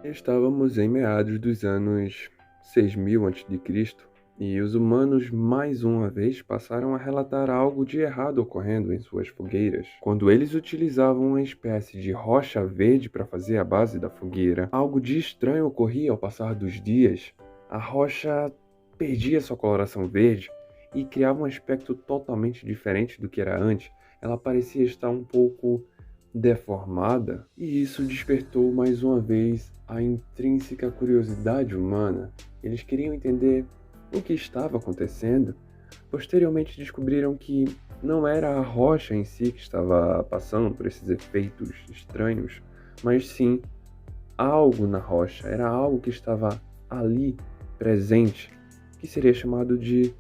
Estávamos em meados dos anos 6000 a.C. e os humanos mais uma vez passaram a relatar algo de errado ocorrendo em suas fogueiras. Quando eles utilizavam uma espécie de rocha verde para fazer a base da fogueira, algo de estranho ocorria ao passar dos dias. A rocha perdia sua coloração verde e criava um aspecto totalmente diferente do que era antes. Ela parecia estar um pouco deformada, e isso despertou mais uma vez a intrínseca curiosidade humana. Eles queriam entender o que estava acontecendo. Posteriormente descobriram que não era a rocha em si que estava passando por esses efeitos estranhos, mas sim algo na rocha, era algo que estava ali, presente, que seria chamado de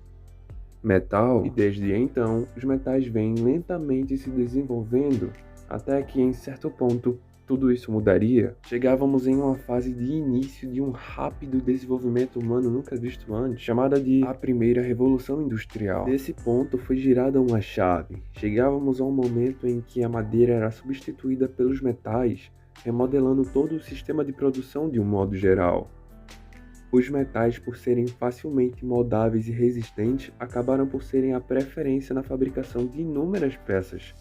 metal. E desde então, os metais vêm lentamente se desenvolvendo até que, em certo ponto, tudo isso mudaria. Chegávamos em uma fase de início de um rápido desenvolvimento humano nunca visto antes, chamada de a primeira revolução industrial. Nesse ponto foi girada uma chave. Chegávamos a um momento em que a madeira era substituída pelos metais, remodelando todo o sistema de produção de um modo geral. Os metais, por serem facilmente moldáveis e resistentes, acabaram por serem a preferência na fabricação de inúmeras peças,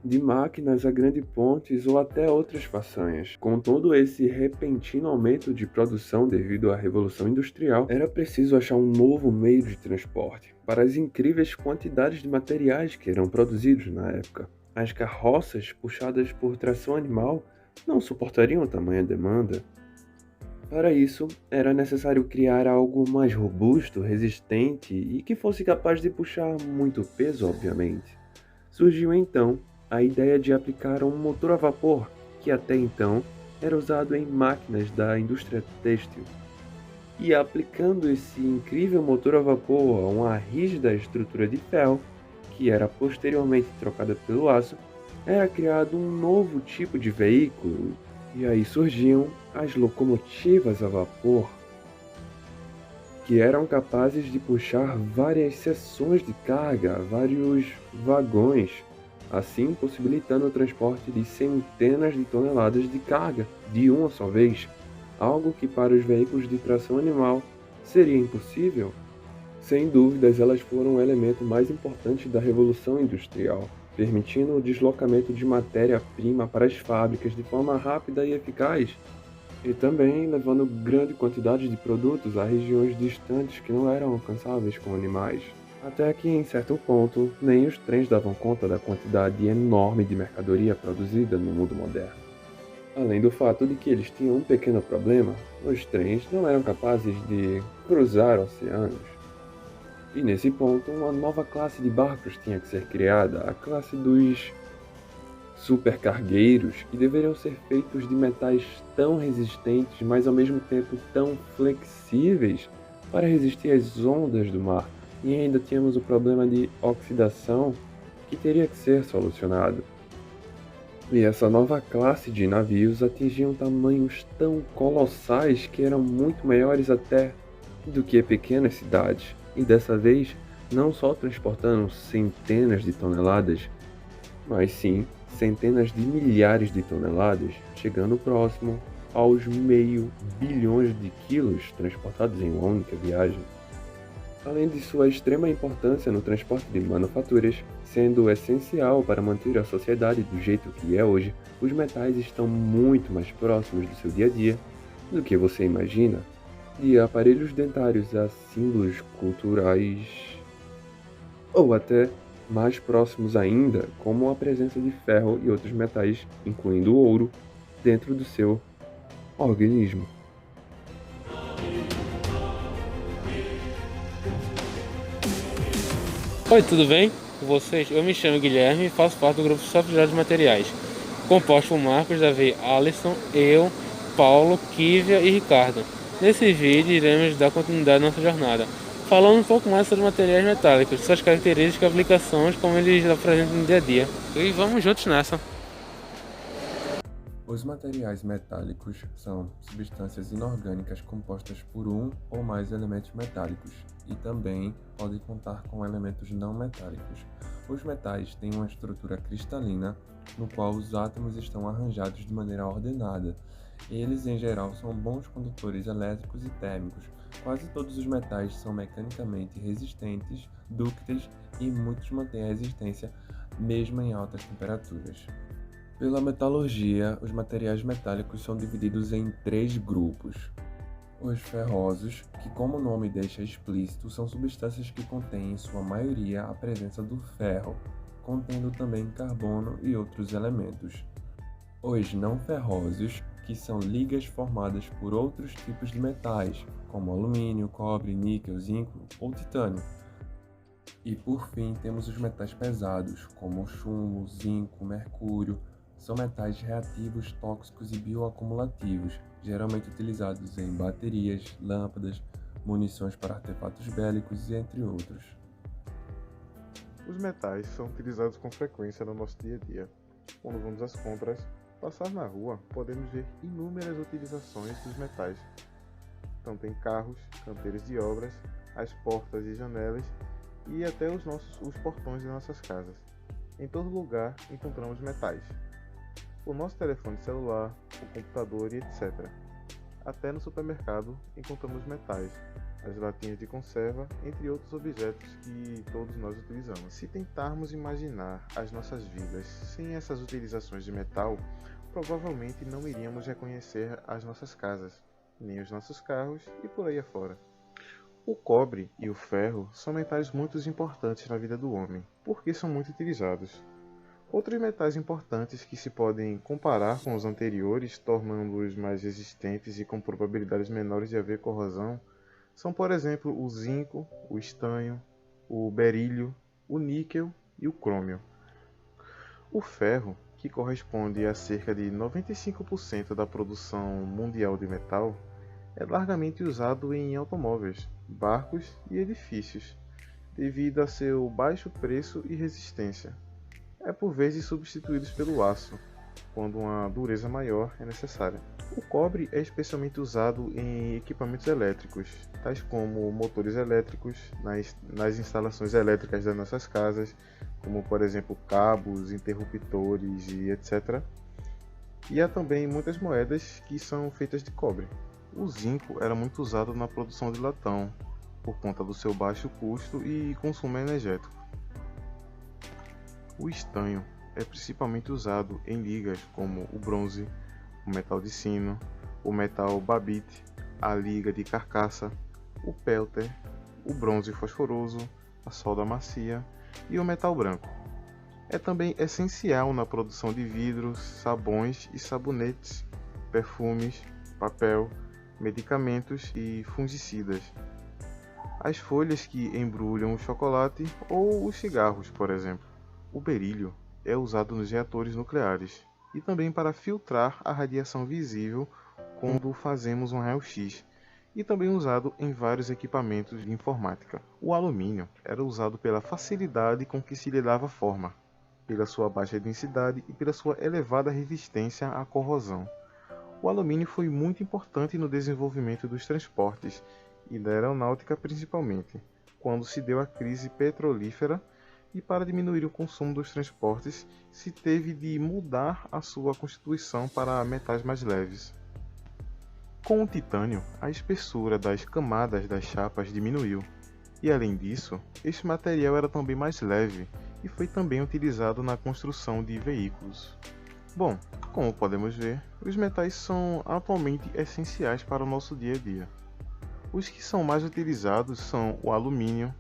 de máquinas a grandes pontes ou até outras façanhas. Com todo esse repentino aumento de produção devido à Revolução Industrial, era preciso achar um novo meio de transporte para as incríveis quantidades de materiais que eram produzidos na época. As carroças, puxadas por tração animal, não suportariam tamanha demanda. Para isso, era necessário criar algo mais robusto, resistente e que fosse capaz de puxar muito peso, obviamente. Surgiu então a ideia de aplicar um motor a vapor, que até então era usado em máquinas da indústria têxtil. E aplicando esse incrível motor a vapor a uma rígida estrutura de ferro, que era posteriormente trocada pelo aço, era criado um novo tipo de veículo. E aí surgiam as locomotivas a vapor, que eram capazes de puxar várias seções de carga, vários vagões, assim possibilitando o transporte de centenas de toneladas de carga de uma só vez, algo que para os veículos de tração animal seria impossível. Sem dúvidas, elas foram o elemento mais importante da Revolução Industrial, permitindo o deslocamento de matéria-prima para as fábricas de forma rápida e eficaz, e também levando grande quantidade de produtos a regiões distantes que não eram alcançáveis com animais. Até que, em certo ponto, nem os trens davam conta da quantidade enorme de mercadoria produzida no mundo moderno. Além do fato de que eles tinham um pequeno problema, os trens não eram capazes de cruzar oceanos. E nesse ponto, uma nova classe de barcos tinha que ser criada, a classe dos supercargueiros, que deveriam ser feitos de metais tão resistentes, mas ao mesmo tempo tão flexíveis para resistir às ondas do mar. E ainda tínhamos o problema de oxidação que teria que ser solucionado. E essa nova classe de navios atingiam tamanhos tão colossais que eram muito maiores até do que pequenas cidades. E dessa vez, não só transportando centenas de toneladas, mas sim centenas de milhares de toneladas, chegando próximo aos meio bilhões de quilos transportados em uma única viagem. Além de sua extrema importância no transporte de manufaturas, sendo essencial para manter a sociedade do jeito que é hoje, os metais estão muito mais próximos do seu dia a dia do que você imagina, de aparelhos dentários a símbolos culturais, ou até mais próximos ainda, como a presença de ferro e outros metais, incluindo o ouro, dentro do seu organismo. Oi, tudo bem com vocês? Eu me chamo Guilherme e faço parte do grupo Software de Materiais, composto por Marcos, Davi, Alisson, eu, Paulo, Kívia e Ricardo. Nesse vídeo iremos dar continuidade à nossa jornada, falando um pouco mais sobre materiais metálicos, suas características e aplicações, como eles apresentam no dia a dia. E vamos juntos nessa! Os materiais metálicos são substâncias inorgânicas compostas por um ou mais elementos metálicos e também podem contar com elementos não metálicos. Os metais têm uma estrutura cristalina, no qual os átomos estão arranjados de maneira ordenada, Eles, em geral, são bons condutores elétricos e térmicos. Quase todos os metais são mecanicamente resistentes, dúcteis e muitos mantêm a resistência mesmo em altas temperaturas. Pela metalurgia, os materiais metálicos são divididos em 3 grupos. Os ferrosos, que como o nome deixa explícito, são substâncias que contêm em sua maioria a presença do ferro, contendo também carbono e outros elementos. Os não ferrosos, que são ligas formadas por outros tipos de metais, como alumínio, cobre, níquel, zinco ou titânio. E por fim, temos os metais pesados, como o chumbo, zinco, mercúrio. São metais reativos, tóxicos e bioacumulativos, geralmente utilizados em baterias, lâmpadas, munições para artefatos bélicos e entre outros. Os metais são utilizados com frequência no nosso dia a dia. Quando vamos às compras, passar na rua, podemos ver inúmeras utilizações dos metais, tanto em carros, canteiros de obras, as portas e janelas e até os portões de nossas casas. Em todo lugar encontramos metais. O nosso telefone celular, o computador e etc. Até no supermercado encontramos metais, as latinhas de conserva, entre outros objetos que todos nós utilizamos. Se tentarmos imaginar as nossas vidas sem essas utilizações de metal, provavelmente não iríamos reconhecer as nossas casas, nem os nossos carros e por aí afora. O cobre e o ferro são metais muito importantes na vida do homem, porque são muito utilizados. Outros metais importantes que se podem comparar com os anteriores, tornando-os mais resistentes e com probabilidades menores de haver corrosão, são, por exemplo, o zinco, o estanho, o berílio, o níquel e o crômio. O ferro, que corresponde a cerca de 95% da produção mundial de metal, é largamente usado em automóveis, barcos e edifícios, devido a seu baixo preço e resistência. É por vezes substituído pelo aço, quando uma dureza maior é necessária. O cobre é especialmente usado em equipamentos elétricos, tais como motores elétricos, nas instalações elétricas das nossas casas, como por exemplo cabos, interruptores e etc. E há também muitas moedas que são feitas de cobre. O zinco era muito usado na produção de latão, por conta do seu baixo custo e consumo energético. O estanho é principalmente usado em ligas como o bronze, o metal de sino, o metal babite, a liga de carcaça, o pelter, o bronze fosforoso, a solda macia e o metal branco. É também essencial na produção de vidros, sabões e sabonetes, perfumes, papel, medicamentos e fungicidas. As folhas que embrulham o chocolate ou os cigarros, por exemplo. O berílio é usado nos reatores nucleares e também para filtrar a radiação visível quando fazemos um raio-x, e também usado em vários equipamentos de informática. O alumínio era usado pela facilidade com que se lhe dava forma, pela sua baixa densidade e pela sua elevada resistência à corrosão. O alumínio foi muito importante no desenvolvimento dos transportes e da aeronáutica principalmente, quando se deu a crise petrolífera, e para diminuir o consumo dos transportes se teve de mudar a sua constituição para metais mais leves. Com o titânio, a espessura das camadas das chapas diminuiu, e além disso, este material era também mais leve e foi também utilizado na construção de veículos. Bom, como podemos ver, os metais são atualmente essenciais para o nosso dia a dia. Os que são mais utilizados são o alumínio,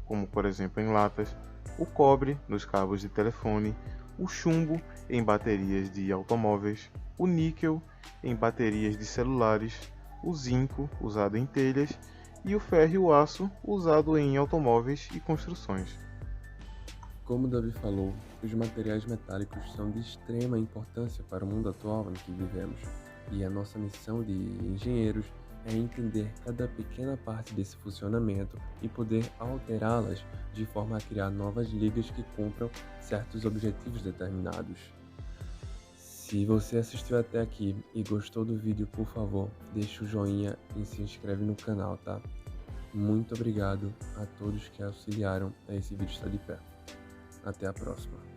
como por exemplo em latas, o cobre nos cabos de telefone, o chumbo em baterias de automóveis, o níquel em baterias de celulares, o zinco usado em telhas e o ferro e o aço usado em automóveis e construções. Como Davi falou, os materiais metálicos são de extrema importância para o mundo atual em que vivemos, e a nossa missão de engenheiros é entender cada pequena parte desse funcionamento e poder alterá-las de forma a criar novas ligas que cumpram certos objetivos determinados. Se você assistiu até aqui e gostou do vídeo, por favor, deixa o joinha e se inscreve no canal, tá? Muito obrigado a todos que auxiliaram a esse vídeo estar de pé. Até a próxima.